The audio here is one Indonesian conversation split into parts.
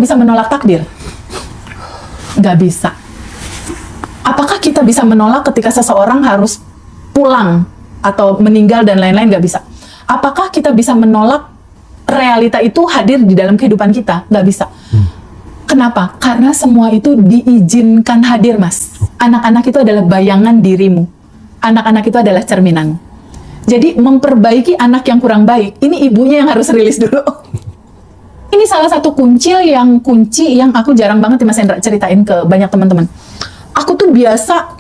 kita bisa menolak takdir? Nggak bisa. Apakah kita bisa menolak ketika seseorang harus pulang atau meninggal dan lain-lain? Nggak bisa. Apakah kita bisa menolak realita itu hadir di dalam kehidupan kita? Nggak bisa. Kenapa? Karena semua itu diizinkan hadir, Mas. Anak-anak itu adalah bayangan dirimu. Anak-anak itu adalah cerminanmu. Jadi memperbaiki anak yang kurang baik, ini ibunya yang harus rilis dulu. Ini salah satu kunci yang aku jarang banget Mas Hendra ceritain ke banyak teman-teman. Aku tuh biasa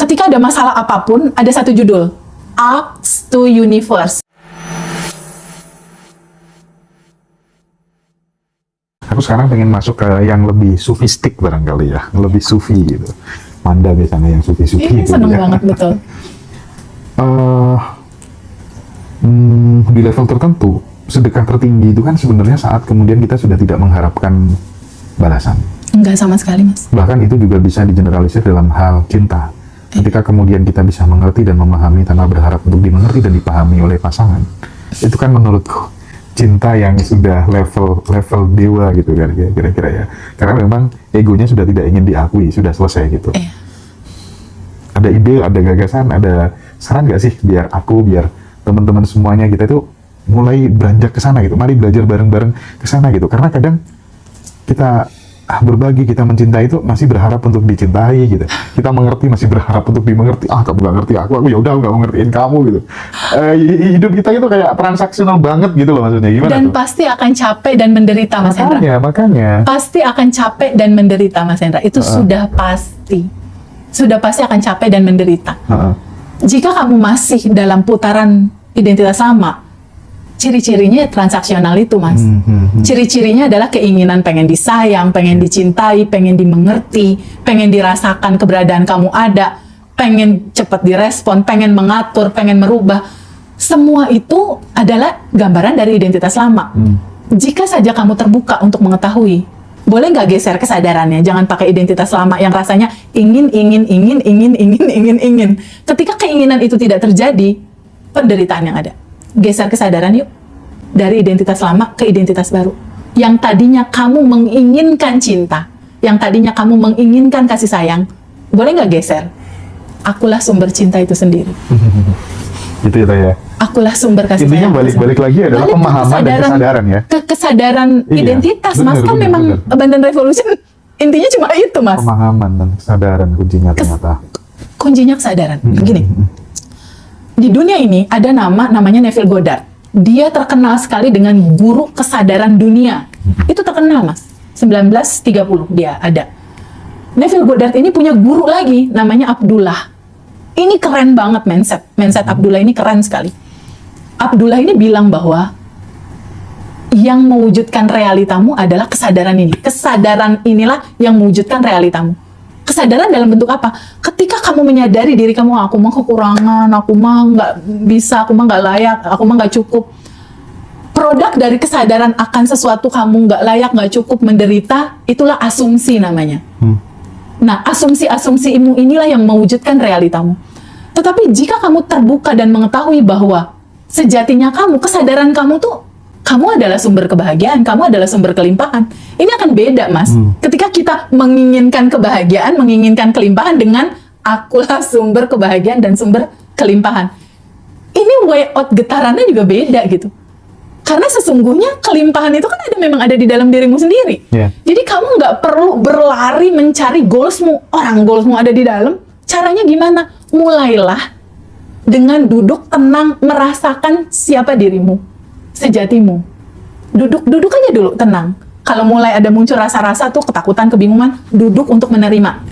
ketika ada masalah apapun, ada satu judul, Ask to Universe. Aku sekarang pengen masuk ke yang lebih sufistik barangkali ya, lebih sufi gitu. Manda biasanya yang sufi-sufi Ini gitu seneng ya. banget, betul. Di level tertentu, sedekah tertinggi itu kan sebenarnya saat kemudian kita sudah tidak mengharapkan balasan. Enggak sama sekali, Mas. Bahkan itu juga bisa digeneralisir dalam hal cinta. Ketika kemudian kita bisa mengerti dan memahami tanpa berharap untuk dimengerti dan dipahami oleh pasangan, itu kan menurutku cinta yang sudah level dewa gitu kan, kira-kira ya. Karena memang egonya sudah tidak ingin diakui, sudah selesai gitu. Ada ide, ada gagasan, ada saran nggak sih biar teman-teman semuanya kita itu mulai beranjak ke sana gitu. Mari belajar bareng-bareng ke sana gitu. Karena kadang kita berbagi, kita mencintai itu masih berharap untuk dicintai gitu. Kita mengerti masih berharap untuk dimengerti. Kamu nggak ngerti aku ya udah nggak mengertiin kamu gitu. Hidup kita itu kayak transaksional banget gitu loh maksudnya. Gimana Dan tuh? pasti akan capek dan menderita, Mas Hendra. Makanya. Pasti akan capek dan menderita, Mas Hendra. Itu sudah pasti. Sudah pasti akan capek dan menderita. Jika kamu masih dalam putaran identitas lama, ciri-cirinya transaksional itu, Mas. Ciri-cirinya adalah keinginan pengen disayang, pengen dicintai, pengen dimengerti, pengen dirasakan keberadaan kamu ada, pengen cepat direspon, pengen mengatur, pengen merubah. Semua itu adalah gambaran dari identitas lama. Jika saja kamu terbuka untuk mengetahui, boleh nggak geser kesadarannya? Jangan pakai identitas lama yang rasanya ingin. Ketika keinginan itu tidak terjadi, penderitaan yang ada. Geser kesadaran yuk, dari identitas lama ke identitas baru. Yang tadinya kamu menginginkan cinta, yang tadinya kamu menginginkan kasih sayang, boleh nggak geser? Akulah sumber cinta itu sendiri. Gitu ya. Akulah sumber kasih Intinya sayang. balik lagi adalah pemahaman dan kesadaran ya. Kesadaran identitas, Mas. Kan memang Abundant Revolution intinya cuma itu, Mas. Pemahaman dan kesadaran kuncinya ternyata. Kuncinya kesadaran. Begini. Di dunia ini ada namanya Neville Goddard. Dia terkenal sekali dengan guru kesadaran dunia. Itu terkenal, Mas. 1930 dia ada. Neville Goddard ini punya guru lagi, namanya Abdullah. Ini keren banget mindset Abdullah ini keren sekali. Abdullah ini bilang bahwa yang mewujudkan realitamu adalah kesadaran ini. Kesadaran inilah yang mewujudkan realitamu. Kesadaran dalam bentuk apa? Ketika kamu menyadari diri kamu, aku mah kekurangan, aku mah nggak bisa, aku mah nggak layak, aku mah nggak cukup. Produk dari kesadaran akan sesuatu kamu nggak layak, nggak cukup, menderita, itulah asumsi namanya. Nah, asumsi-asumsimu inilah yang mewujudkan realitamu. Tetapi jika kamu terbuka dan mengetahui bahwa sejatinya kamu, kesadaran kamu tuh, kamu adalah sumber kebahagiaan, kamu adalah sumber kelimpahan. Ini akan beda, Mas. Ketika kita menginginkan kebahagiaan, menginginkan kelimpahan dengan akulah sumber kebahagiaan dan sumber kelimpahan. Ini way out getarannya juga beda gitu. Karena sesungguhnya kelimpahan itu kan memang ada di dalam dirimu sendiri. Jadi kamu nggak perlu berlari mencari goalsmu. Orang goalsmu ada di dalam. Caranya gimana? Mulailah dengan duduk tenang, merasakan siapa dirimu, sejatimu. Duduk aja dulu, tenang. Kalau mulai ada muncul rasa-rasa tuh ketakutan, kebingungan, duduk untuk menerima.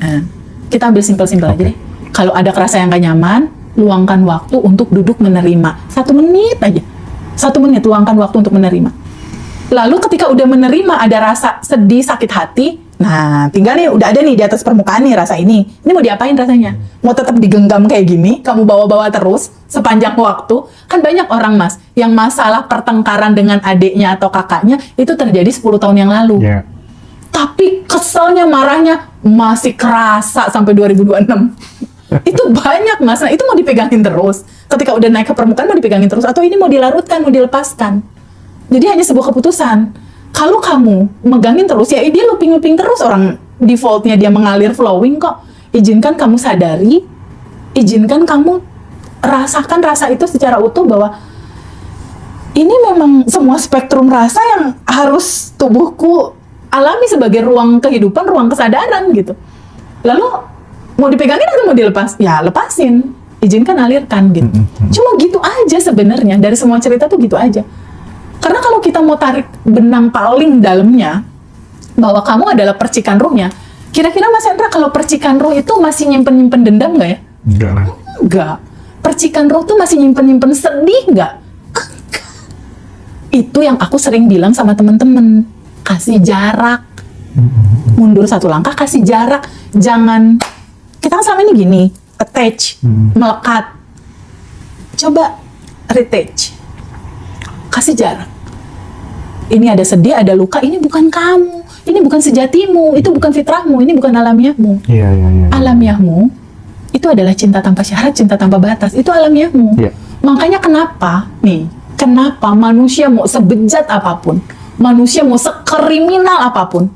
Kita ambil simpel-simpel aja deh. Kalau ada kerasa yang gak nyaman, luangkan waktu untuk duduk menerima. 1 menit aja. 1 menit luangkan waktu untuk menerima. Lalu ketika udah menerima ada rasa sedih, sakit hati, nah tinggal nih udah ada nih di atas permukaan nih rasa ini. Ini mau diapain rasanya? Mau tetap digenggam kayak gini, kamu bawa-bawa terus sepanjang waktu? Kan banyak orang, Mas, yang masalah pertengkaran dengan adiknya atau kakaknya itu terjadi 10 tahun yang lalu. Tapi keselnya, marahnya masih kerasa sampai 2026. Itu banyak, Mas. Nah, itu mau dipegangin terus. Ketika udah naik ke permukaan mau dipegangin terus, atau ini mau dilarutkan, mau dilepaskan. Jadi hanya sebuah keputusan. Kalau kamu megangin terus, ya dia looping terus, orang defaultnya dia mengalir flowing kok. Izinkan kamu sadari, izinkan kamu rasakan rasa itu secara utuh, bahwa ini memang semua spektrum rasa yang harus tubuhku alami sebagai ruang kehidupan, ruang kesadaran gitu. Lalu mau dipegangin atau mau dilepas? Ya lepasin, izinkan alirkan gitu. Cuma gitu aja sebenarnya, dari semua cerita tuh gitu aja. Karena kalau kita mau tarik benang paling dalamnya, bahwa kamu adalah percikan ruhnya, kira-kira Mas Hendra, kalau percikan ruh itu masih nyimpen-nyimpen dendam nggak ya? Enggak lah. Enggak. Percikan roh tuh masih nyimpen-nyimpen sedih nggak? Enggak. Itu yang aku sering bilang sama temen-temen. Kasih jarak. Mundur satu langkah, kasih jarak. Jangan, kita kan selama ini gini, attach, melekat. Coba retouch. Kasih jarak. Ini ada sedih, ada luka, ini bukan kamu. Ini bukan sejatimu, itu bukan fitrahmu, ini bukan alamiahmu. Iya. Alamiahmu itu adalah cinta tanpa syarat, cinta tanpa batas. Itu alamiahmu. Iya. Makanya kenapa manusia mau sebejat apapun, manusia mau sekriminal apapun,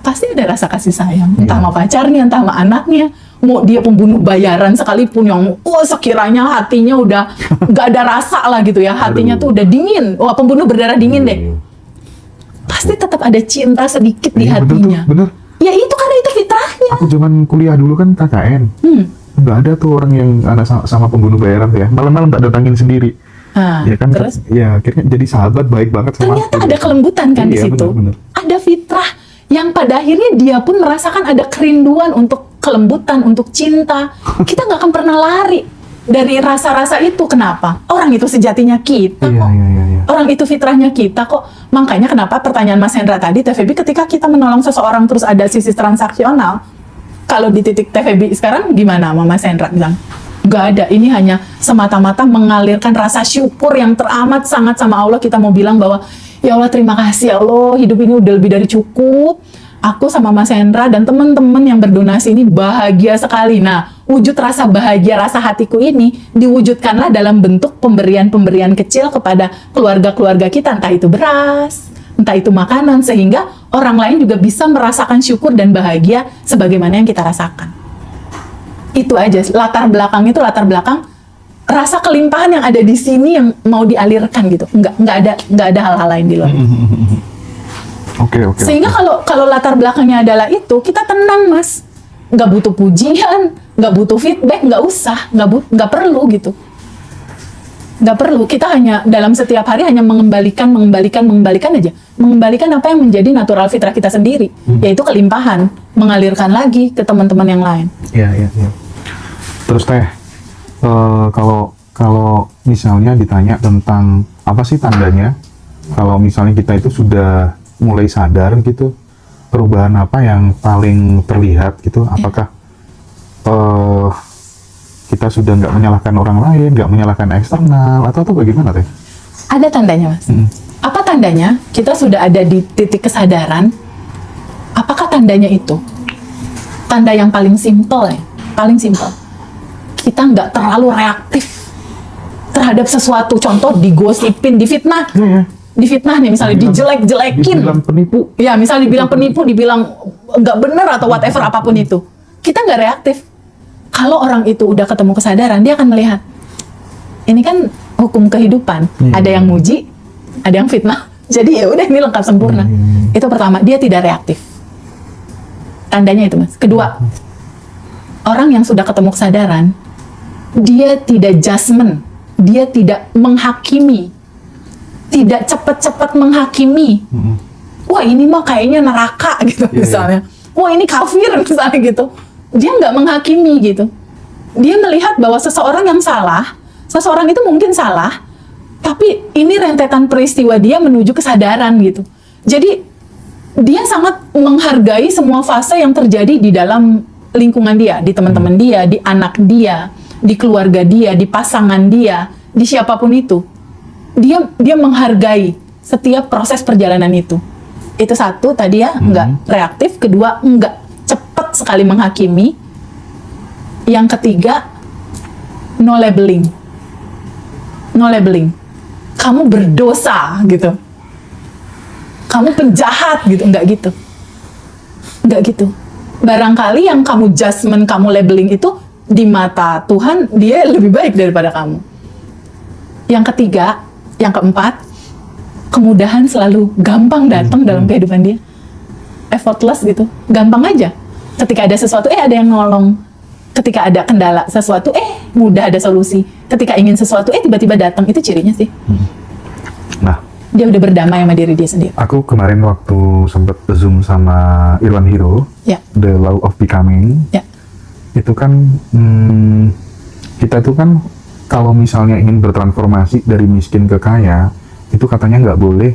pasti ada rasa kasih sayang. Entah sama pacarnya, entah sama anaknya. Mau dia pembunuh bayaran sekalipun, yang sekiranya hatinya udah nggak ada rasa lah gitu ya, hatinya tuh udah dingin. Wah, pembunuh berdarah dingin deh. Pasti tetap ada cinta sedikit di hatinya. Bener. Ya itu karena itu fitrahnya. Aku zaman kuliah dulu kan KKN. Nggak ada tuh orang yang anak sama pembunuh bayaran tuh ya. Malam-malam tak datangin sendiri. Nah, Ya kan, terus ya akhirnya jadi sahabat baik banget sama ternyata aku. ada kelembutan kan di Iya, situ. bener. Ada fitrah yang pada akhirnya dia pun merasakan ada kerinduan untuk kelembutan, untuk cinta. Kita nggak akan pernah lari dari rasa-rasa itu. Kenapa? Orang itu sejatinya kita kok. Iya. Orang itu fitrahnya kita kok. Makanya kenapa pertanyaan Mas Hendra tadi, TVB, ketika kita menolong seseorang terus ada sisi transaksional, kalau di titik TVB sekarang gimana sama Mas Hendra bilang? Nggak ada, ini hanya semata-mata mengalirkan rasa syukur yang teramat sangat sama Allah. Kita mau bilang bahwa, ya Allah, terima kasih ya Allah, hidup ini udah lebih dari cukup. Aku sama Mas Hendra dan teman-teman yang berdonasi ini bahagia sekali. Nah, wujud rasa bahagia, rasa hatiku ini diwujudkanlah dalam bentuk pemberian-pemberian kecil kepada keluarga-keluarga kita, entah itu beras, entah itu makanan, sehingga orang lain juga bisa merasakan syukur dan bahagia sebagaimana yang kita rasakan. Itu aja, latar belakang rasa kelimpahan yang ada di sini yang mau dialirkan gitu. Nggak ada hal-hal lain di luar. Oke. Sehingga kalau latar belakangnya adalah itu, kita tenang, Mas. Nggak butuh pujian, nggak butuh feedback, nggak perlu gitu. Nggak perlu. Kita hanya dalam setiap hari hanya mengembalikan aja. Mengembalikan apa yang menjadi natural fitrah kita sendiri, yaitu kelimpahan, mengalirkan lagi ke teman-teman yang lain. Iya. Terus Teh, kalau misalnya ditanya tentang apa sih tandanya, kalau misalnya kita itu sudah mulai sadar gitu, perubahan apa yang paling terlihat gitu? Apakah kita sudah nggak menyalahkan orang lain, nggak menyalahkan eksternal, atau bagaimana Teh? Ada tandanya, Mas. Apa tandanya? Kita sudah ada di titik kesadaran. Apakah tandanya itu? Tanda yang paling simpel ya, paling simpel. Kita nggak terlalu reaktif terhadap sesuatu. Contoh, digosipin, difitnah. Difitnah nih, misalnya dijelek-jelekin. Dibilang penipu. Ya, misalnya dibilang penipu, dibilang nggak benar atau whatever apapun itu. Kita nggak reaktif. Kalau orang itu udah ketemu kesadaran, dia akan melihat. Ini kan hukum kehidupan. Ada yang muji, ada yang fitnah. Jadi ya udah, ini lengkap sempurna. Itu pertama, dia tidak reaktif. Tandanya itu, Mas. Kedua, orang yang sudah ketemu kesadaran, dia tidak judgment, dia tidak menghakimi, tidak cepat-cepat menghakimi. Wah, ini mah kayaknya neraka gitu misalnya. Wah, ini kafir misalnya gitu. Dia nggak menghakimi gitu. Dia melihat bahwa seseorang yang salah, seseorang itu mungkin salah, tapi ini rentetan peristiwa dia menuju kesadaran gitu. Jadi dia sangat menghargai semua fase yang terjadi di dalam lingkungan dia, di teman-teman dia, di anak dia, di keluarga dia, di pasangan dia, di siapapun itu. Dia menghargai setiap proses perjalanan itu. Itu satu tadi ya, nggak reaktif. Kedua, nggak cepat sekali menghakimi. Yang ketiga, no labeling. No labeling. Kamu berdosa gitu. kamu penjahat gitu, enggak gitu. Enggak gitu. Barangkali yang kamu judgment, kamu labeling itu di mata Tuhan dia lebih baik daripada kamu. Yang ketiga, yang keempat, kemudahan selalu gampang datang dalam kehidupan dia. Effortless gitu, gampang aja. Ketika ada sesuatu, ada yang nolong. Ketika ada kendala sesuatu, mudah ada solusi. Ketika ingin sesuatu, tiba-tiba datang. Itu cirinya sih. Nah, Dia udah berdamai sama diri dia sendiri. aku kemarin waktu sempat Zoom sama Irwan Hiro, Ya, The Law of Becoming, ya, itu kan kita itu kan kalau misalnya ingin bertransformasi dari miskin ke kaya, itu katanya nggak boleh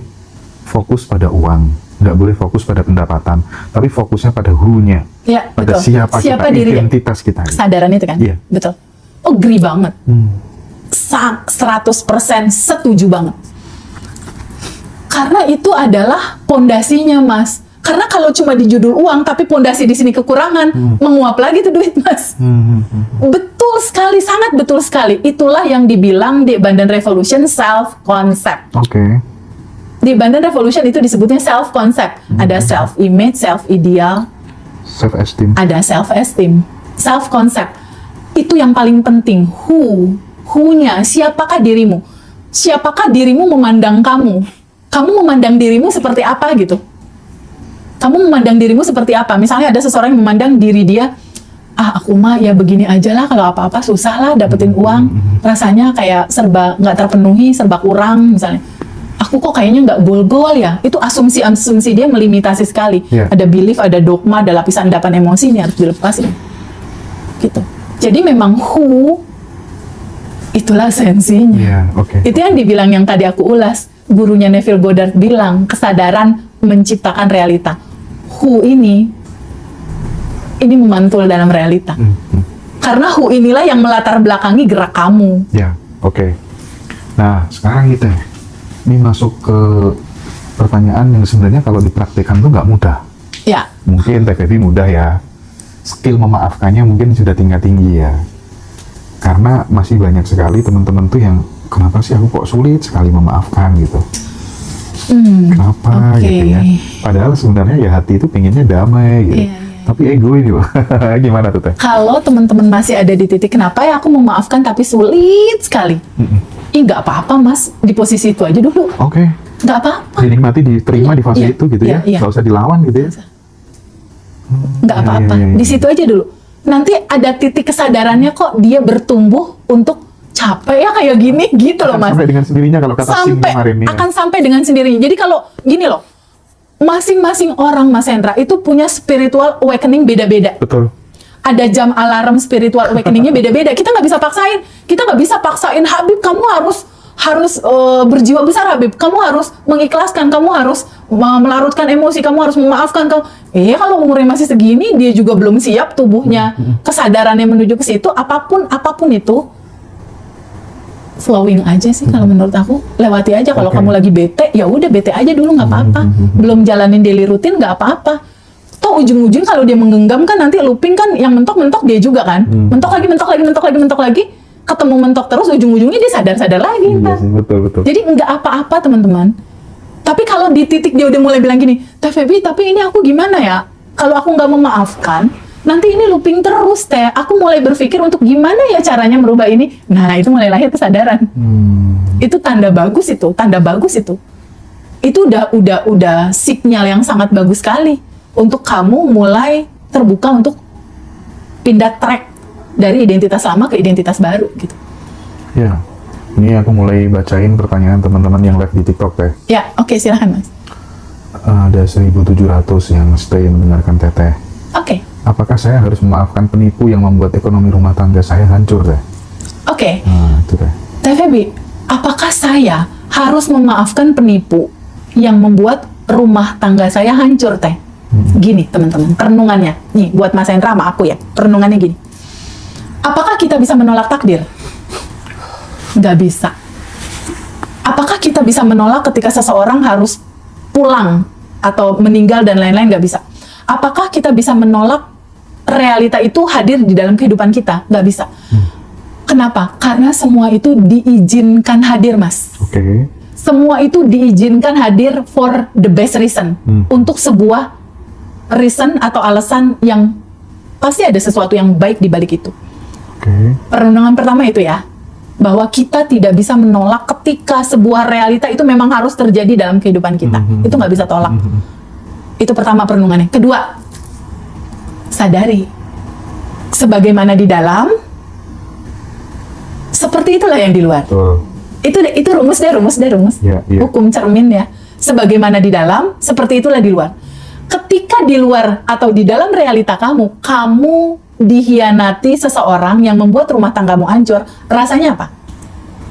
fokus pada uang, nggak boleh fokus pada pendapatan, tapi fokusnya pada who-nya, ya, pada betul. siapa kita, dirinya. identitas kita. Kesadaran itu kan? Iya. Betul. Oh, agree banget. 100% setuju banget. Karena itu adalah pondasinya, Mas. Karena kalau cuma di judul uang, tapi pondasi di sini kekurangan, menguap lagi tuh duit, Mas. Betul sekali, sangat betul sekali. Itulah yang dibilang di Abundant Revolution self-concept. Oke. Di Abundant Revolution itu disebutnya self-concept. Ada self-image, self-ideal, Self-esteem. ada self-esteem, self-concept. Itu yang paling penting. Who-nya, siapakah dirimu? Siapakah dirimu memandang kamu? Kamu memandang dirimu seperti apa gitu? Kamu memandang dirimu seperti apa? Misalnya ada seseorang yang memandang diri dia, aku mah ya begini aja lah, kalau apa-apa susah lah dapetin uang. Rasanya kayak serba nggak terpenuhi, serba kurang misalnya. Aku kok kayaknya nggak goal-goal ya. Itu asumsi-asumsi dia melimitasi sekali. Yeah. Ada belief, ada dogma, ada lapisan endapan emosi, ini harus dilepasin. Gitu. Jadi memang itulah esensinya. Iya, oke. Itu yang dibilang yang tadi aku ulas. Gurunya Neville Goddard bilang, kesadaran menciptakan realita. Ini memantul dalam realita. Karena inilah yang melatar belakangi gerak kamu. Ya, oke. Nah, sekarang kita ini masuk ke pertanyaan yang sebenarnya kalau dipraktikkan tuh nggak mudah. Ya, Mungkin TVB mudah ya. Skill memaafkannya mungkin sudah tingkat tinggi ya. Karena masih banyak sekali teman-teman tuh yang kenapa sih aku kok sulit sekali memaafkan gitu. Kenapa oke. gitu ya. Padahal sebenarnya ya hati itu pengennya damai gitu. Iya, iya. Tapi ego ini loh. Gimana tuh Teh? Kalau teman-teman masih ada di titik kenapa ya aku memaafkan tapi sulit sekali. Nggak apa-apa, Mas. Di posisi itu aja dulu. Oke. Nggak apa-apa. Dinikmati, diterima di fase Iya, itu gitu iya, ya. iya. Nggak usah dilawan gitu ya. Nggak Iya, apa-apa. iya, iya. Di situ aja dulu. Nanti ada titik kesadarannya kok dia bertumbuh untuk capek ya kayak gini gitu loh, Mas. Sampai dengan sendirinya kalau kata Sim kemarin nih. Akan sampai dengan sendirinya. Jadi kalau gini loh, masing-masing orang, Mas Hendra, itu punya spiritual awakening beda-beda. Betul. Ada jam alarm spiritual awakeningnya beda-beda. Kita nggak bisa paksain. Kita nggak bisa paksain, Habib kamu harus berjiwa besar, Habib. Kamu harus mengikhlaskan, kamu harus melarutkan emosi, kamu harus memaafkan. Kalau umurnya masih segini, dia juga belum siap tubuhnya, kesadarannya menuju ke situ. Apapun itu, flowing aja sih kalau menurut aku. Lewati aja. Kalau Oke. kamu lagi bete, ya udah bete aja dulu, nggak apa-apa. Belum jalanin daily rutin, nggak apa-apa. Toh ujung-ujung kalau dia menggenggam kan nanti looping kan, yang mentok-mentok dia juga kan. Mentok lagi. Ketemu mentok terus, ujung-ujungnya dia sadar-sadar lagi. Iya Ntar. sih, betul. Jadi nggak apa-apa teman-teman. Tapi kalau di titik dia udah mulai bilang gini, Teh Feby, tapi ini aku gimana ya? Kalau aku nggak memaafkan, nanti ini looping terus, Teh. Aku mulai berpikir untuk gimana ya caranya merubah ini. Nah, itu mulai lahir kesadaran. Itu tanda bagus itu, Itu udah sinyal yang sangat bagus sekali untuk kamu mulai terbuka untuk pindah track dari identitas lama ke identitas baru gitu. Ya. Ini aku mulai bacain pertanyaan teman-teman yang live di TikTok Teh. Ya, oke, silahkan Mas. Ada 1.700 yang stay mendengarkan Teteh. Oke. Apakah saya harus memaafkan penipu yang membuat ekonomi rumah tangga saya hancur Teh? Oke. Nah, itu Teh. Teh Feby, apakah saya harus memaafkan penipu yang membuat rumah tangga saya hancur, Teh? Gini, teman-teman, perenungannya. Nih, buat Mas Hendra sama aku ya, perenungannya gini. Apakah kita bisa menolak takdir? Nggak bisa. Apakah kita bisa menolak ketika seseorang harus pulang atau meninggal dan lain-lain? Nggak bisa. Apakah kita bisa menolak realita itu hadir di dalam kehidupan kita? Nggak bisa. Kenapa? Karena semua itu diizinkan hadir, Mas. Oke. semua itu diizinkan hadir for the best reason. Untuk sebuah reason atau alasan yang pasti ada sesuatu yang baik di balik itu. Oke. Perenungan pertama itu ya, bahwa kita tidak bisa menolak ketika sebuah realita itu memang harus terjadi dalam kehidupan kita. Itu nggak bisa tolak. Itu pertama perenungannya. Kedua, sadari sebagaimana di dalam, seperti itulah yang di luar. Betul. Itu rumus. Ya, ya. Hukum cermin ya. Sebagaimana di dalam, seperti itulah di luar. Ketika di luar atau di dalam realita kamu dihianati seseorang yang membuat rumah tanggamu hancur, rasanya apa?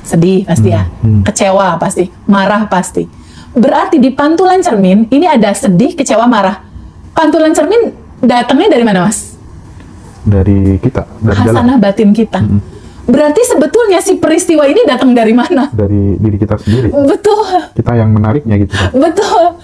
Sedih pasti ya, kecewa pasti, marah pasti. Berarti di pantulan cermin ini ada sedih, kecewa, marah. Pantulan cermin datangnya dari mana, Mas? Dari kita, dari dalam, Hasanah batin kita. Berarti sebetulnya si peristiwa ini datang dari mana? dari diri kita sendiri. Betul. Kita yang menariknya gitu kan. Betul.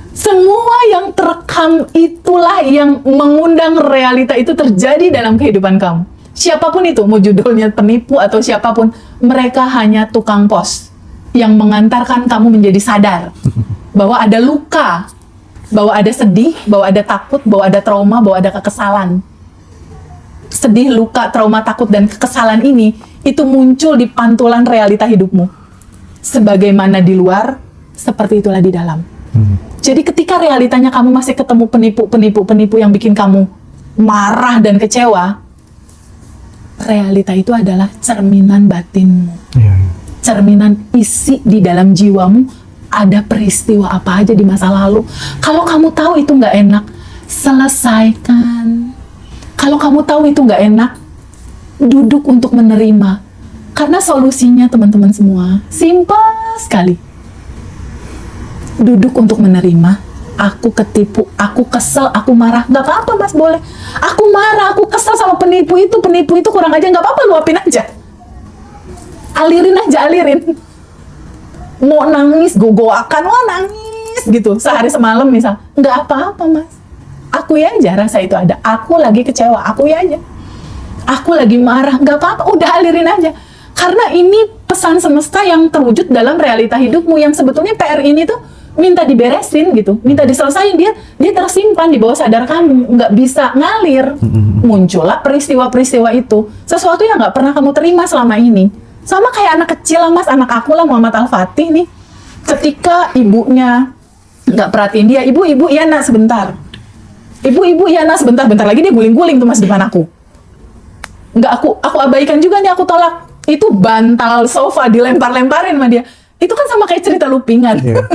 Semua yang terekam itulah yang mengundang realita itu terjadi dalam kehidupan kamu. Siapapun itu, mau judulnya penipu atau siapapun, mereka hanya tukang pos yang mengantarkan kamu menjadi sadar bahwa ada luka, bahwa ada sedih, bahwa ada takut, bahwa ada trauma, bahwa ada kekesalan. Sedih, luka, trauma, takut, dan kekesalan ini itu muncul di pantulan realita hidupmu. Sebagaimana di luar, seperti itulah di dalam. Jadi ketika realitanya kamu masih ketemu penipu yang bikin kamu marah dan kecewa, realita itu adalah cerminan batinmu. Iya. Cerminan isi di dalam jiwamu, ada peristiwa apa aja di masa lalu. Kalau kamu tahu itu nggak enak, selesaikan. Kalau kamu tahu itu nggak enak, duduk untuk menerima. Karena solusinya teman-teman semua, simpel sekali. Duduk untuk menerima. Aku ketipu, aku kesel, aku marah. Nggak apa-apa, Mas, boleh. Aku marah, aku kesel sama penipu itu kurang aja, nggak apa-apa, luapin aja. Alirin aja, alirin. Mau nangis, gogoakan, wah nangis gitu. Sehari semalam misal, nggak apa-apa, Mas. Akui aja rasa itu ada. Aku lagi kecewa, akui aja. Aku lagi marah, nggak apa-apa, udah alirin aja. Karena ini pesan semesta yang terwujud dalam realita hidupmu, yang sebetulnya PR ini tuh minta diberesin gitu, minta diselesain. Dia tersimpan di bawah sadar kamu, nggak bisa ngalir. Muncullah peristiwa-peristiwa itu, sesuatu yang nggak pernah kamu terima selama ini. Sama kayak anak kecil lah, Mas, anak aku lah, Muhammad Al-Fatih nih. Ketika ibunya nggak perhatiin dia, ibu iya nak sebentar. Ibu iya nak sebentar, bentar lagi dia guling-guling tuh, Mas, depan aku. Nggak, aku abaikan juga nih, aku tolak. Itu bantal sofa dilempar-lemparin sama dia. Itu kan sama kayak cerita lupingan. Yeah.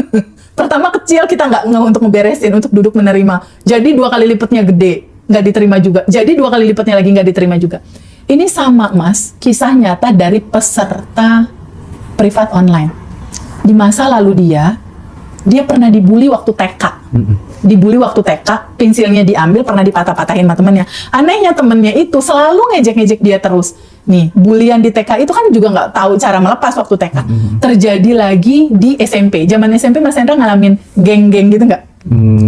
Pertama kecil kita nggak untuk ngeberesin, untuk duduk menerima. Jadi 2 kali lipatnya gede, nggak diterima juga. Jadi 2 kali lipatnya lagi nggak diterima juga. Ini sama, Mas, kisah nyata dari peserta privat online. Di masa lalu dia pernah dibully waktu TK. Dibully waktu TK, pensilnya diambil, pernah dipatah-patahin sama temennya. Anehnya temennya itu selalu ngejek-ngejek dia terus. Nih, bulian di TK itu kan juga nggak tahu cara melepas waktu TK. Terjadi lagi di SMP. Zaman SMP Mas Hendra ngalamin geng-geng gitu nggak?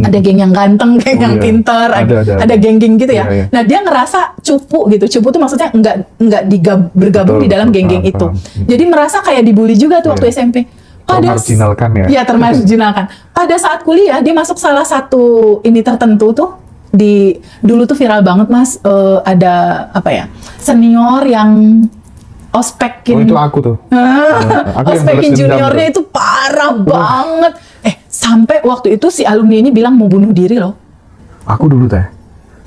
Ada geng yang ganteng, geng yang pintar, ada geng-geng gitu ya. Iya. Nah, dia ngerasa cupu gitu. Cupu tuh maksudnya nggak bergabung di dalam geng-geng itu. Jadi merasa kayak dibully juga tuh waktu SMP. Termarginalkan ya? Iya, termarginalkan. Pada saat kuliah, dia masuk salah satu ini tertentu tuh. Dulu tuh viral banget, Mas, ada apa ya, senior yang ospekin. Oh, itu aku tuh. Aku yang Ospekin balas dendam juniornya tuh. itu parah banget. Sampai waktu itu si alumni ini bilang mau bunuh diri loh. Aku dulu teh,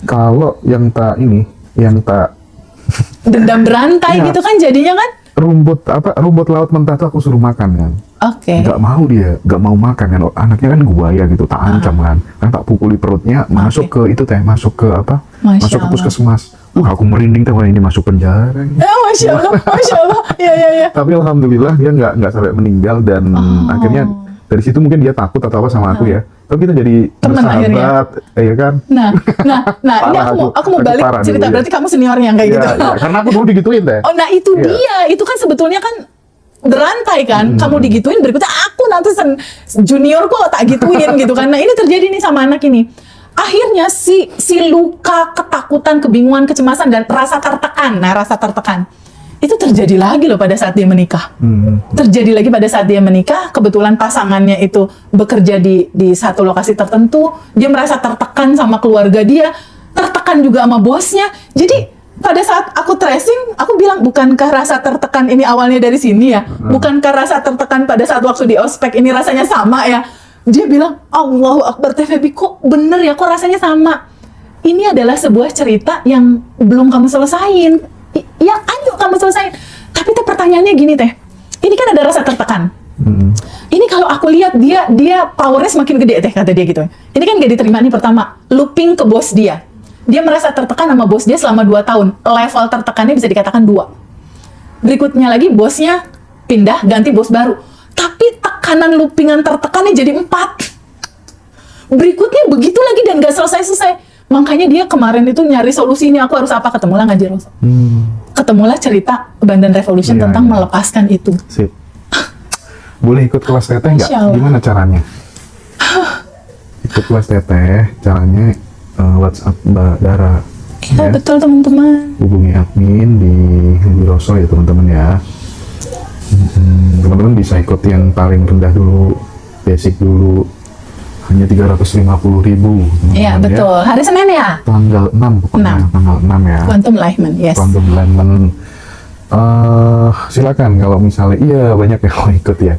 kalau yang tak Dendam berantai Iya. gitu kan jadinya kan. rumput laut mentah tuh aku suruh makan kan. Oke. Nggak mau dia, nggak mau makan kan. Anaknya kan buaya gitu, tak ancam kan tak pukuli perutnya, masuk ke itu teh, masuk ke apa? Masya Masuk ke Allah. puskesmas. Aku merinding teh, wah ini masuk penjara. Masya Allah, Masya Allah. Iya. Tapi alhamdulillah dia nggak sampai meninggal, dan akhirnya dari situ mungkin dia takut atau apa sama aku ya. Tapi kita jadi Teman bersahabat, ya kan? Nah, ini Parah aku mau balik parah cerita. dulu, ya. Berarti kamu seniornya kayak gitu. Iya, karena aku dulu digituin teh. Oh, nah itu Iya. dia. Itu kan sebetulnya kan berantai kan. Kamu digituin, berikutnya aku nanti junior kok tak gituin gitu kan. Nah, ini terjadi nih sama anak ini. Akhirnya si luka, ketakutan, kebingungan, kecemasan, dan rasa tertekan. Nah, rasa tertekan Itu terjadi lagi loh pada saat dia menikah. Terjadi lagi pada saat dia menikah, kebetulan pasangannya itu bekerja di satu lokasi tertentu, dia merasa tertekan sama keluarga dia, tertekan juga sama bosnya. Jadi pada saat aku tracing, aku bilang, bukankah rasa tertekan ini awalnya dari sini ya? Bukankah rasa tertekan pada saat waktu di ospek ini rasanya sama ya? Dia bilang, Allahu Akbar Teh Febi, kok bener ya, kok rasanya sama? Ini adalah sebuah cerita yang belum kamu selesain. Ya ayo kamu selesain. Tapi teh pertanyaannya gini teh, ini kan ada rasa tertekan. Ini kalau aku lihat dia powernya semakin gede teh, kata dia gitu. Ini kan gak diterima nih, pertama looping ke bos dia. Dia merasa tertekan sama bos dia selama 2 tahun. Level tertekannya bisa dikatakan 2. Berikutnya lagi bosnya pindah, ganti bos baru. Tapi tekanan loopingan tertekannya jadi 4. Berikutnya begitu lagi dan gak selesai-selesai. Makanya dia kemarin itu nyari solusi, ini aku harus apa, ketemulah ngaji Rasul. Ketemulah cerita Bandan Revolution Iya, tentang iya. melepaskan itu. Sip. Boleh ikut kelas teteh nggak? Masya Allah. Gimana caranya? Ikut kelas teteh, caranya WhatsApp Mbak Dara. Ya, betul teman-teman. Hubungi admin di Rosso ya teman-teman ya. Teman-teman bisa ikut yang paling rendah dulu, basic dulu. Hanya 350.000. Iya, betul. Hari Senin ya? Tanggal 6 pokoknya, 6. tanggal 6 ya. Quantum Alignment, yes. Quantum Alignment. Silakan kalau misalnya, iya banyak yang mau ikut ya.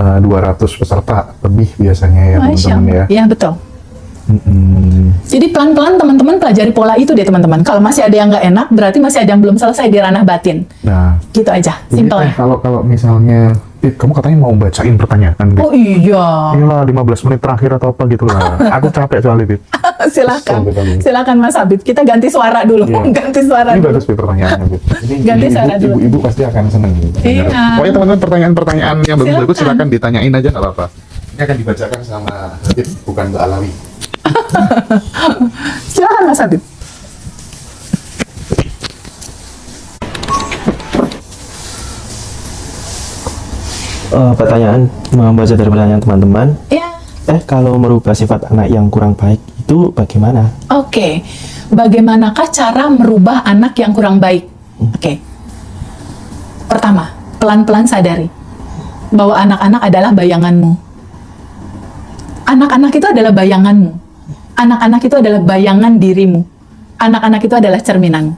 200 peserta lebih biasanya ya Masya teman-teman ya. Allah. Iya, betul. Jadi pelan-pelan teman-teman pelajari pola itu deh teman-teman. Kalau masih ada yang nggak enak, berarti masih ada yang belum selesai di ranah batin. Nah, Gitu aja, jadi simpel ya. kalau misalnya, kamu katanya mau bacain pertanyaan gitu. Oh iya, Inilah 15 menit terakhir atau apa gitu lah. Aku capek soalnya, Bib. silakan, Betul, betul. silakan Mas Habib. Kita ganti suara dulu, Iya. ganti suara Ini dulu. bagus Bib pertanyaannya, Bib. Ini Ganti suara dulu. ibu-ibu pasti akan seneng. Iya. Pokoknya teman-teman pertanyaan-pertanyaan yang bagus-bagus Silakan. silakan ditanyain aja nggak apa-apa. Ini akan dibacakan sama Habib, bukan Mbak Alawi. Silakan Mas Habib. Pertanyaan, membaca dari pertanyaan teman-teman, Ya, kalau merubah sifat anak yang kurang baik itu bagaimana? oke. Bagaimanakah cara merubah anak yang kurang baik? Oke. Pertama, pelan-pelan sadari bahwa anak-anak adalah bayanganmu. Anak-anak itu adalah bayanganmu. Anak-anak itu adalah bayangan dirimu. Anak-anak itu adalah cerminanmu.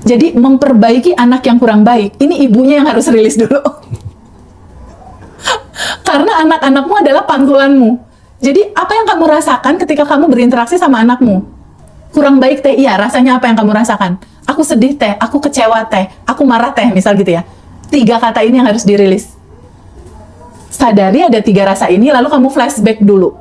Jadi memperbaiki anak yang kurang baik, ini ibunya yang harus rilis dulu. Karena anak-anakmu adalah pantulanmu. Jadi apa yang kamu rasakan ketika kamu berinteraksi sama anakmu? Kurang baik teh, iya, rasanya apa yang kamu rasakan? Aku sedih teh, aku kecewa teh, aku marah teh, misal gitu ya. 3 kata ini yang harus dirilis. Sadari ada 3 rasa ini, lalu kamu flashback dulu.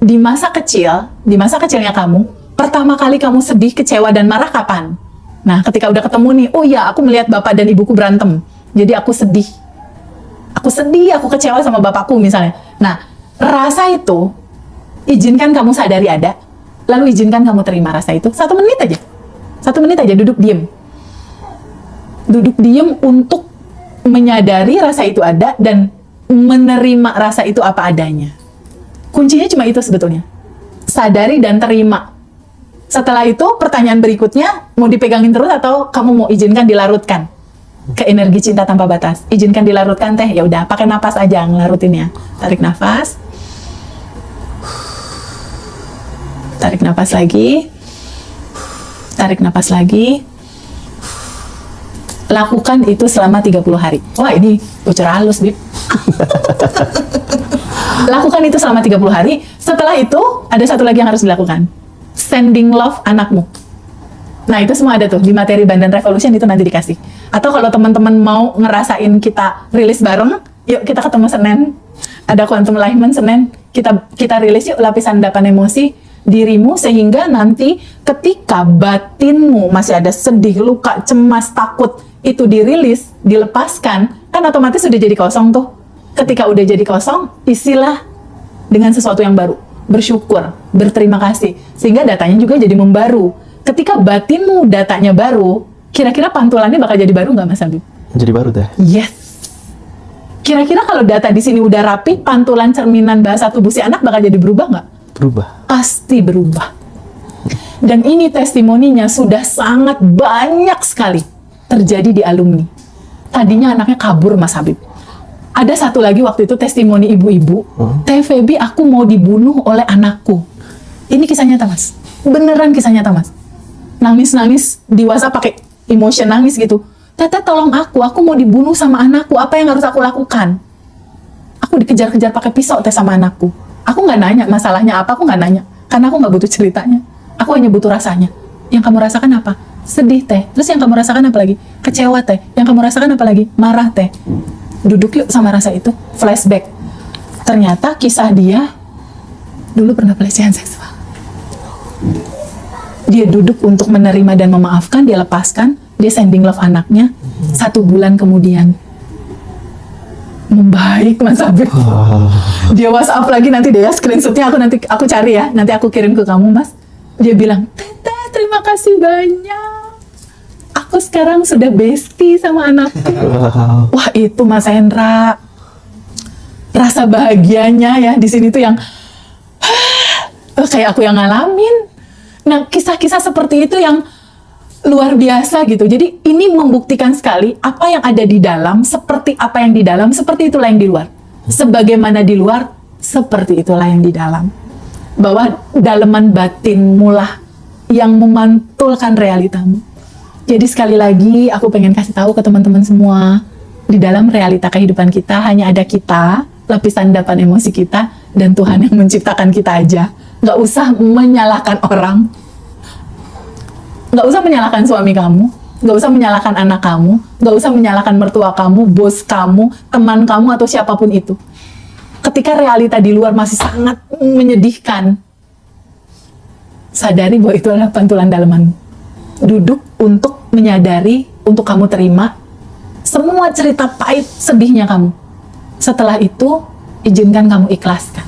Di masa kecilnya kamu, pertama kali kamu sedih, kecewa, dan marah kapan? Nah, ketika udah ketemu nih, oh ya, aku melihat bapak dan ibuku berantem. Jadi aku sedih. Aku kecewa sama bapakku misalnya. Nah, rasa itu, izinkan kamu sadari ada, lalu izinkan kamu terima rasa itu. 1 menit aja. 1 menit aja, duduk diem. Duduk diem untuk menyadari rasa itu ada dan menerima rasa itu apa adanya. Kuncinya cuma itu sebetulnya. Sadari dan terima. Setelah itu, pertanyaan berikutnya, mau dipegangin terus atau kamu mau izinkan dilarutkan ke energi cinta tanpa batas? Izinkan dilarutkan teh, ya udah, pakai napas aja ngelarutinnya. Tarik nafas. Tarik nafas lagi. Tarik nafas lagi. Lakukan itu selama 30 hari. Wah, ini bocor halus, Bib. Lakukan itu selama 30 hari. Setelah itu, ada satu lagi yang harus dilakukan. Sending love anakmu. Nah, itu semua ada tuh di materi Bandan Revolution, itu nanti dikasih. Atau kalau teman-teman mau ngerasain kita rilis bareng, yuk kita ketemu Senin. Ada Quantum Alignment Senin. Kita rilis yuk lapisan 8 emosi dirimu, sehingga nanti ketika batinmu masih ada sedih, luka, cemas, takut, itu dirilis, dilepaskan, kan otomatis sudah jadi kosong tuh. Ketika udah jadi kosong, isilah dengan sesuatu yang baru. Bersyukur, berterima kasih, sehingga datanya juga jadi membaru. Ketika batinmu datanya baru, kira-kira pantulannya bakal jadi baru nggak, Mas Habib? Jadi baru deh. Yes. Kira-kira kalau data di sini udah rapi, pantulan cerminan bahasa tubuh si anak bakal jadi berubah nggak? Berubah. Pasti berubah. Dan ini testimoninya sudah sangat banyak sekali. terjadi di alumni. Tadinya anaknya kabur, Mas Habib. Ada satu lagi waktu itu testimoni ibu-ibu, Teh Feby, aku mau dibunuh oleh anakku. Ini kisah nyata, Mas. Beneran kisah nyata, Mas. Nangis-nangis di WhatsApp pakai emotion nangis gitu. Teteh tolong aku mau dibunuh sama anakku. Apa yang harus aku lakukan? Aku dikejar-kejar pakai pisau teh sama anakku. Aku nggak nanya masalahnya apa, aku nggak nanya. Karena aku nggak butuh ceritanya. Aku hanya butuh rasanya. Yang kamu rasakan apa? Sedih teh. Terus yang kamu rasakan apa lagi? Kecewa teh. Yang kamu rasakan apa lagi? Marah teh. Duduk yuk sama rasa itu. Flashback. Ternyata kisah dia dulu pernah pelecehan seksual. Dia duduk untuk menerima dan memaafkan, dia lepaskan, dia sending love anaknya. 1 bulan kemudian membaik, Mas Habib. Dia WhatsApp lagi, nanti deh ya screenshotnya aku cari ya, nanti aku kirim ke kamu, Mas. Dia bilang, Teteh terima kasih banyak, aku sekarang sudah bestie sama anakku. Wah itu Mas Hendra, rasa bahagianya ya di sini tuh yang kayak aku yang ngalamin. Nah kisah-kisah seperti itu yang luar biasa gitu. Jadi ini membuktikan sekali apa yang ada di dalam, seperti apa yang di dalam, seperti itulah yang di luar. Sebagaimana di luar, seperti itulah yang di dalam. Bahwa daleman batinmu lah yang memantulkan realitamu. Jadi sekali lagi aku pengen kasih tahu ke teman-teman semua, di dalam realita kehidupan kita hanya ada kita, lapisan endapan emosi kita, dan Tuhan yang menciptakan kita aja. Nggak usah menyalahkan orang. Nggak usah menyalahkan suami kamu, nggak usah menyalahkan anak kamu, nggak usah menyalahkan mertua kamu, bos kamu, teman kamu, atau siapapun itu. Ketika realita di luar masih sangat menyedihkan, sadari bahwa itu adalah pantulan dalemanmu. Duduk untuk menyadari, untuk kamu terima semua cerita pahit sedihnya kamu. Setelah itu, izinkan kamu ikhlaskan.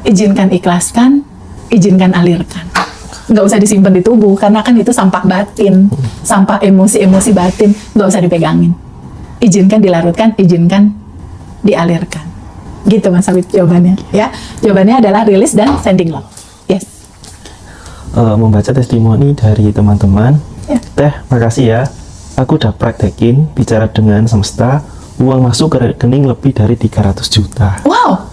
Izinkan ikhlaskan, izinkan alirkan. Nggak usah disimpan di tubuh, karena kan itu sampah batin, sampah emosi-emosi batin, nggak usah dipegangin. Izinkan dilarutkan, izinkan dialirkan. Gitu Mas Habib jawabannya, ya. Jawabannya adalah rilis dan sending love. Yes. Membaca testimoni dari teman-teman. Ya. Teh, makasih ya. Aku udah praktekin bicara dengan semesta, uang masuk ke rekening lebih dari 300 juta. Wow,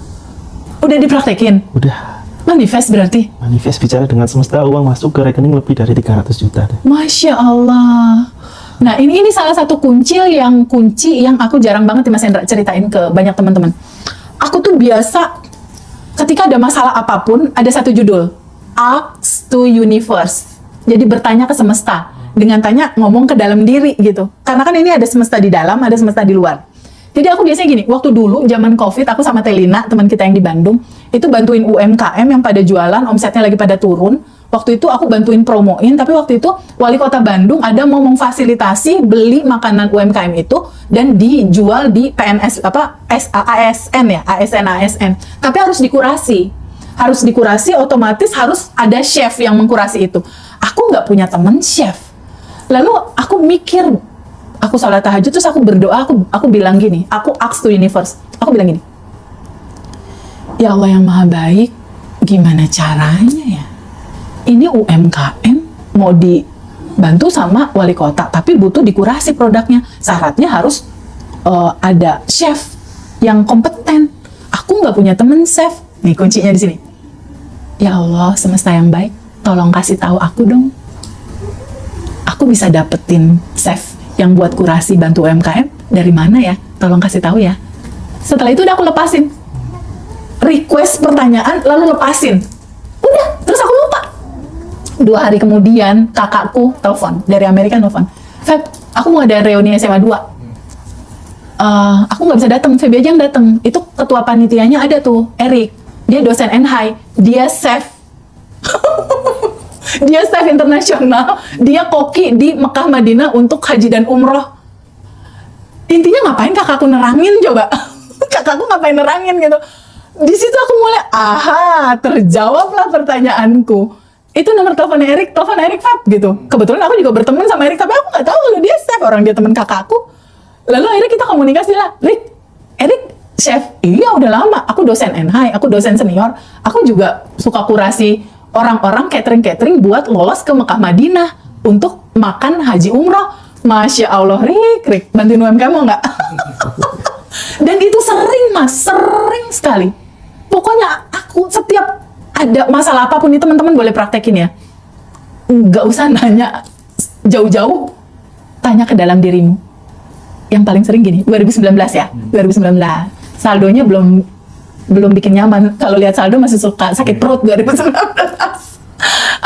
udah dipraktekin? Udah. Manifest berarti? Manifest bicara dengan semesta, uang masuk ke rekening lebih dari 300 juta. Masya Allah. Nah ini salah satu kunci yang aku jarang banget Mas Hendra ceritain ke banyak teman-teman. Aku tuh biasa ketika ada masalah apapun ada satu judul, Ask to Universe. Jadi bertanya ke semesta dengan tanya ngomong ke dalam diri gitu. Karena kan ini ada semesta di dalam, ada semesta di luar. Jadi aku biasanya gini, waktu dulu zaman COVID aku sama Telina, teman kita yang di Bandung, itu bantuin UMKM yang pada jualan, omsetnya lagi pada turun. Waktu itu aku bantuin promoin, tapi waktu itu Wali Kota Bandung ada mau memfasilitasi beli makanan UMKM itu dan dijual di PNS ASN ya, ASN. Tapi harus dikurasi. Harus dikurasi, otomatis harus ada chef yang mengkurasi itu. Aku nggak punya teman chef. Lalu aku mikir, aku salat tahajud, terus aku berdoa, aku bilang gini, aku ask to universe. Aku bilang gini, ya Allah yang maha baik, gimana caranya ya? Ini UMKM mau dibantu sama wali kota, tapi butuh dikurasi produknya. Syaratnya harus ada chef yang kompeten. Aku nggak punya temen chef. Nih kuncinya di sini. Ya Allah semesta yang baik, tolong kasih tahu aku dong. Aku bisa dapetin chef yang buat kurasi bantu UMKM dari mana ya? Tolong kasih tahu ya. Setelah itu udah aku lepasin. Request pertanyaan lalu lepasin. Udah, terus aku lupa. 2 hari kemudian kakakku telepon dari Amerika, telepon, Feb, aku mau ada reuni SMA 2. Aku nggak bisa datang, Feb aja yang datang. Itu ketua panitianya ada tuh, Erik. Dia dosen NHI, dia chef. Dia chef internasional, dia koki di Mekah Madinah untuk haji dan umroh. Intinya ngapain kakakku nerangin coba? Kakakku ngapain nerangin gitu? Di situ aku mulai, terjawablah pertanyaanku. Itu nomor telepon Erik Fab gitu. Kebetulan aku juga berteman sama Erik, tapi aku nggak tahu kalau dia chef, orang dia teman kakakku. Lalu akhirnya kita komunikasi lah, Erik chef, iya udah lama. Aku dosen NHI, aku dosen senior. Aku juga suka kurasi orang-orang catering buat lolos ke Mekah Madinah untuk makan haji umroh. Masya Allah, Rik, bantuin UMKM mau nggak? Dan itu sering mas, sering sekali. Pokoknya aku setiap ada masalah apapun itu teman-teman boleh praktekin ya. Nggak usah nanya jauh-jauh, tanya ke dalam dirimu. Yang paling sering gini, 2019 ya, 2019. Saldonya belum bikin nyaman. Kalau lihat saldo masih suka sakit perut 2019.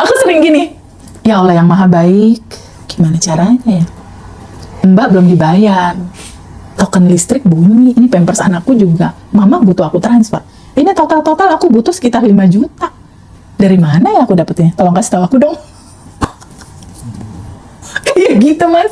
Aku sering gini, ya Allah yang maha baik, gimana caranya ya? Mbak belum dibayar, token listrik bunyi, ini pampers anakku juga, mama butuh aku transfer. Ini total aku butuh sekitar 5 juta. Dari mana ya aku dapetnya? Tolong kasih tahu aku dong. Kayak gitu mas.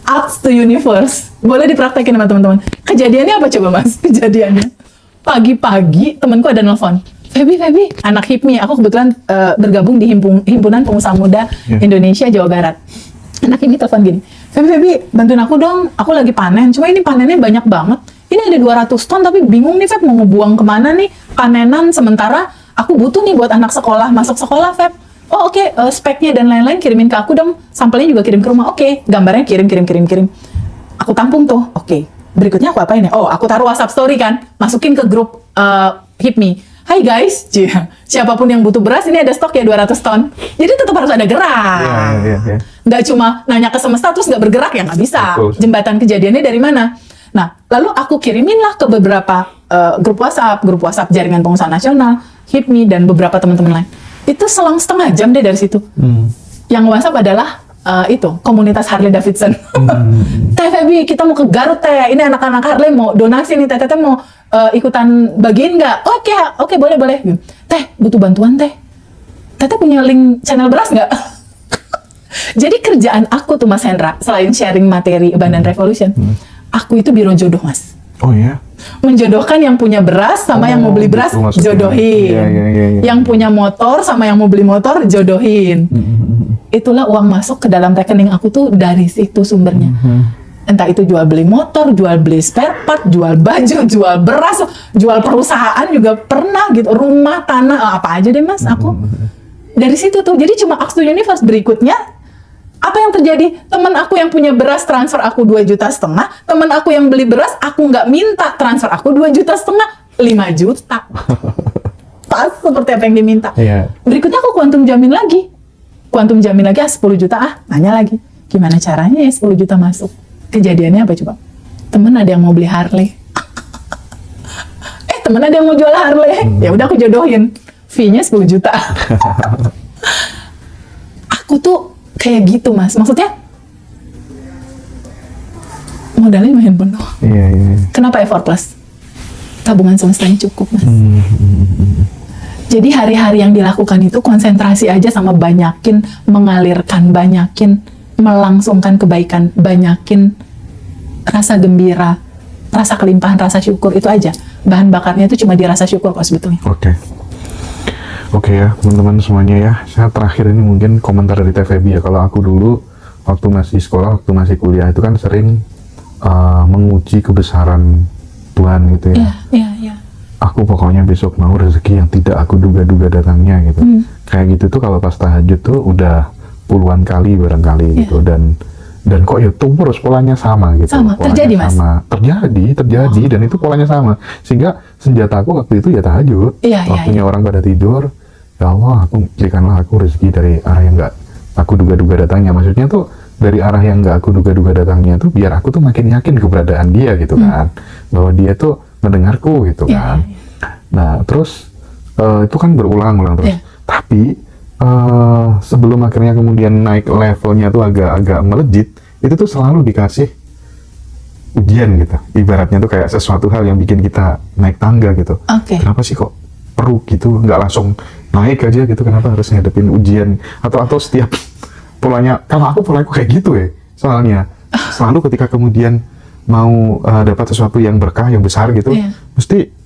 Ask to universe. Boleh dipraktekin sama teman-teman. Kejadiannya apa coba mas? Kejadiannya pagi-pagi temanku ada nelfon. Feby, anak HIPMI. Aku kebetulan bergabung di Himpunan Pengusaha Muda Indonesia Jawa Barat. Anak ini telepon gini, Feby, bantuin aku dong. Aku lagi panen. Cuma ini panennya banyak banget. Ini ada 200 ton tapi bingung nih Feb mau ngebuang kemana nih panenan sementara aku butuh nih buat anak sekolah masuk sekolah Feb. Oh oke, speknya dan lain-lain kirimin ke aku dong. Sampelnya juga kirim ke rumah. Oke, gambarnya kirim. Aku tampung tuh. Oke. Berikutnya aku apain ya? Oh, aku taruh WhatsApp story kan. Masukin ke grup HIPMI. Hai guys, siapapun yang butuh beras ini ada stok ya 200 ton. Jadi tetap harus ada gerak. Iya. Nggak cuma nanya ke semesta terus nggak bergerak ya nggak bisa. Betul. Jembatan kejadiannya dari mana? Nah, lalu aku kirimin lah ke beberapa grup WhatsApp jaringan pengusaha nasional, HIPMI dan beberapa teman-teman lain. Itu selang setengah jam deh dari situ. Yang WhatsApp adalah itu komunitas Harley Davidson. Teh Feby, kita mau ke Garut teh. Ini anak-anak Harley mau donasi nih. Teh mau ikutan bagiin nggak? Oke, boleh. Teh butuh bantuan teh. Teh punya link channel beras nggak? Jadi kerjaan aku tuh Mas Hendra, selain sharing materi Abundant Revolution, aku itu biro jodoh Mas. Oh ya? Menjodohkan yang punya beras sama yang mau beli beras, gitu maksudnya. jodohin. Iya. Yang punya motor sama yang mau beli motor, jodohin. Itulah uang masuk ke dalam rekening aku tuh dari situ sumbernya. Entah itu jual beli motor, jual beli spare part, jual baju, jual beras, jual perusahaan juga pernah gitu. Rumah, tanah, apa aja deh Mas aku. Dari situ tuh. Jadi cuma Ask to Universe. Berikutnya apa yang terjadi? Teman aku yang punya beras transfer aku 2,5 juta. Teman aku yang beli beras aku nggak minta transfer aku 2,5 juta, 5 juta. Pas seperti apa yang diminta. Iya. Berikutnya aku kuantum jamin lagi 10 juta nanya lagi gimana caranya ya 10 juta masuk. Kejadiannya apa coba? Temen ada yang mau beli Harley. Temen ada yang mau jual Harley. Ya udah aku jodohin. Fee-nya 10 juta. Aku tuh kayak gitu Mas. Maksudnya modalnya lumayan penuh. Iya. Kenapa effort plus? Tabungan semestanya cukup Mas. Jadi hari-hari yang dilakukan itu konsentrasi aja sama banyakin mengalirkan, banyakin melangsungkan kebaikan, banyakin rasa gembira, rasa kelimpahan, rasa syukur, itu aja. Bahan bakarnya itu cuma dirasa syukur kok sebetulnya. Oke ya teman-teman semuanya ya. Saya terakhir ini mungkin komentar dari Teh Feby ya. Kalau aku dulu waktu masih sekolah, waktu masih kuliah itu kan sering menguji kebesaran Tuhan gitu ya. Iya. Aku pokoknya besok mau rezeki yang tidak aku duga-duga datangnya gitu. Kayak gitu tuh kalau pas tahajud tuh udah puluhan kali barangkali gitu. Dan kok ya terus polanya sama gitu. Sama, polanya terjadi Mas? sama. Terjadi dan itu polanya sama. Sehingga senjata aku waktu itu ya tahajud. Waktunya orang pada tidur, ya Allah aku berikanlah aku rezeki dari arah yang gak aku duga-duga datangnya. Maksudnya tuh dari arah yang gak aku duga-duga datangnya tuh biar aku tuh makin yakin keberadaan dia gitu kan. Bahwa dia tuh mendengarku gitu kan. Nah terus itu kan berulang-ulang terus. Tapi sebelum akhirnya kemudian naik levelnya tuh agak melejit, itu tuh selalu dikasih ujian gitu. Ibaratnya tuh kayak sesuatu hal yang bikin kita naik tangga gitu. Kenapa sih kok perlu gitu? Nggak langsung naik aja gitu? Kenapa harus ngadepin ujian? Atau setiap polanya, kalau aku polaku kayak gitu ya. Soalnya selalu ketika kemudian mau dapat sesuatu yang berkah, yang besar gitu, mesti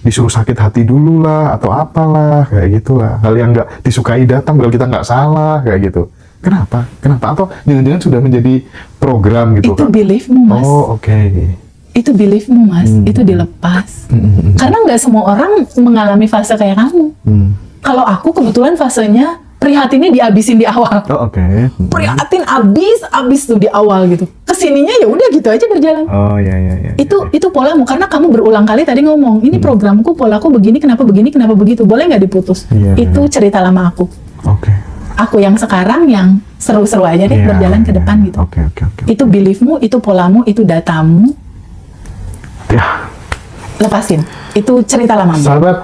disuruh sakit hati dulu lah, atau apalah, kayak gitulah. Hal yang nggak disukai datang, kalau kita nggak salah, kayak gitu. Kenapa? Atau jangan-jangan sudah menjadi program gitu? Itu beliefmu Mas. Oh, oke. Itu beliefmu Mas, itu dilepas. Karena nggak semua orang mengalami fase kayak kamu. Kalau aku kebetulan fasenya prihatinnya dihabisin di awal. Oh, oke. Prihatin abis tuh di awal gitu. Kesininya ya udah gitu aja berjalan. Oh, ya. Itu polamu, karena kamu berulang kali tadi ngomong ini programku, polaku begini, kenapa begitu, boleh nggak diputus? Iya, Itu cerita lama aku. Oke. Aku yang sekarang yang seru-seru aja deh, Iya, berjalan ke depan gitu. Oke. Itu beliefmu, itu polamu, itu datamu, Ya, lepasin. Itu cerita lamamu. sahabat,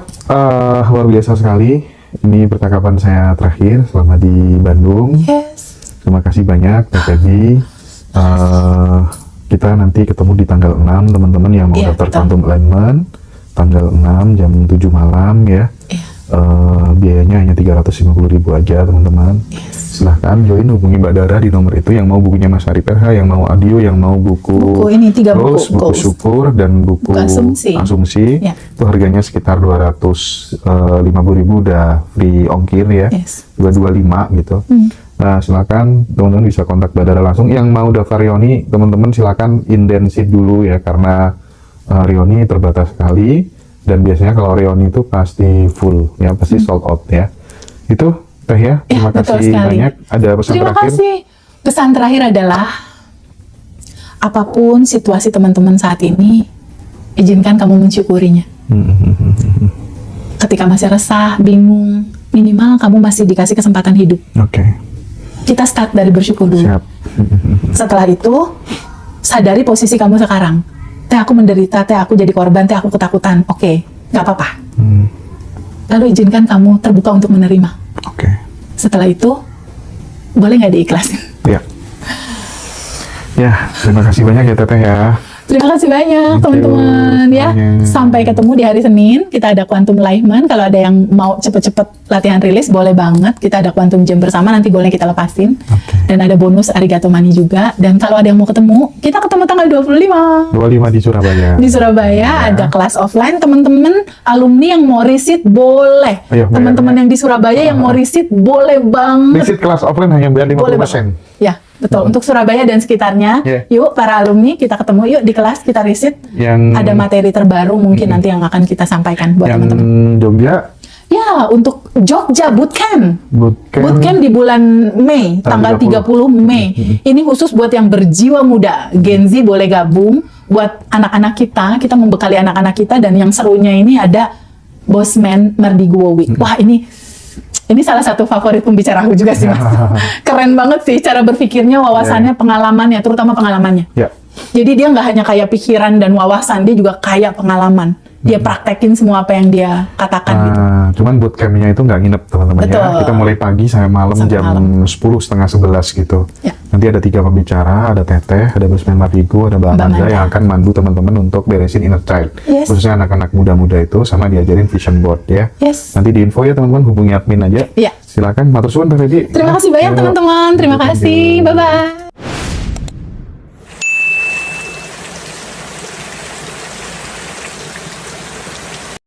luar biasa sekali. Ini percakapan saya terakhir selama di Bandung. Yes. Terima kasih banyak, Teh Peggy. Kita nanti ketemu di tanggal 6, teman-teman yang mau Iya, daftar betul. Quantum Alignment. Tanggal 6 jam 7 malam ya. Iya. Biayanya hanya 350.000 aja, teman-teman. Silahkan join, hubungi Mbak Dara di nomor itu, yang mau bukunya Mas Ari PH, yang mau audio, yang mau Buku ini 3 buku, goals, buku goals. syukur, dan buku Buku asumsi. Ya. Itu harganya sekitar 250.000, udah free ongkir ya. Yes. 225 gitu. Nah, silakan teman-teman bisa kontak Mbak Dara langsung. Yang mau daftar Rioni, teman-teman silakan intensi dulu ya, karena Rioni terbatas sekali, dan biasanya kalau Rioni itu pasti full ya, pasti sold out ya. Itu Teh ya, terima betul kasih sekali. banyak. Ada pesan Terima terakhir? kasih. Pesan terakhir adalah apapun situasi teman-teman saat ini, izinkan kamu mensyukurinya. Ketika masih resah, bingung, minimal kamu masih dikasih kesempatan hidup. Oke, Kita start dari bersyukur dulu. siap. Setelah itu, sadari posisi kamu sekarang. Teh, aku menderita, teh, aku jadi korban, teh, aku ketakutan. Oke, nggak apa-apa. Lalu izinkan kamu terbuka untuk menerima. Oke, Setelah itu, boleh nggak diikhlasin? ya. Ya, terima kasih banyak ya Teteh ya. Terima kasih banyak Thank you teman-teman ya. semuanya. Sampai ketemu di hari Senin. Kita ada Quantum Alignment. Kalau ada yang mau cepet-cepet latihan rilis, boleh banget. Kita ada Quantum Jam bersama. Nanti boleh kita lepasin. Dan ada bonus Arigato Money juga. Dan kalau ada yang mau ketemu, kita ketemu tanggal 25. 25 di Surabaya. Di Surabaya ada kelas offline, teman-teman alumni yang mau riset boleh. Ayo, Teman-teman yang di Surabaya yang mau riset boleh banget. Visit kelas offline hanya bayar 50%. Boleh banget. Ya, betul. Untuk Surabaya dan sekitarnya, Yeah. yuk para alumni kita ketemu yuk di kelas, kita riset. Yang Ada materi terbaru mungkin nanti yang akan kita sampaikan buat yang teman-teman. Jogja Ya, untuk Jogja Bootcamp. Bootcamp di bulan Mei, tanggal 30 Mei. Ini khusus buat yang berjiwa muda. Gen Z boleh gabung. Buat anak-anak kita membekali anak-anak kita, dan yang serunya ini ada Bosman Merdiguwo Week. Wah, ini salah satu favorit pembicara aku juga sih, Mas. Keren banget sih cara berpikirnya, wawasannya, pengalamannya, terutama pengalamannya. Ya. Jadi dia nggak hanya kaya pikiran dan wawasan, dia juga kaya pengalaman. Dia praktekin semua apa yang dia katakan gitu. Cuman bootcampnya itu nggak nginep teman-teman ya. Betul. Kita mulai pagi sampai malam Sampai jam malam. 10 setengah 11 gitu. Ya. Nanti ada 3 pembicara, ada Teteh, ada Bosman Mardigo, ada Mbak Mbak Amanda Amanda. yang akan mandu teman-teman untuk beresin inner child. Yes. Khususnya anak-anak muda-muda itu, sama diajarin vision board ya. Yes. Nanti di info ya teman-teman, hubungi admin aja. Iya. Silakan, matur suwun Teh Peggy. Terima kasih banyak Yuk. teman-teman. Terima Thank you. kasih. Bye-bye.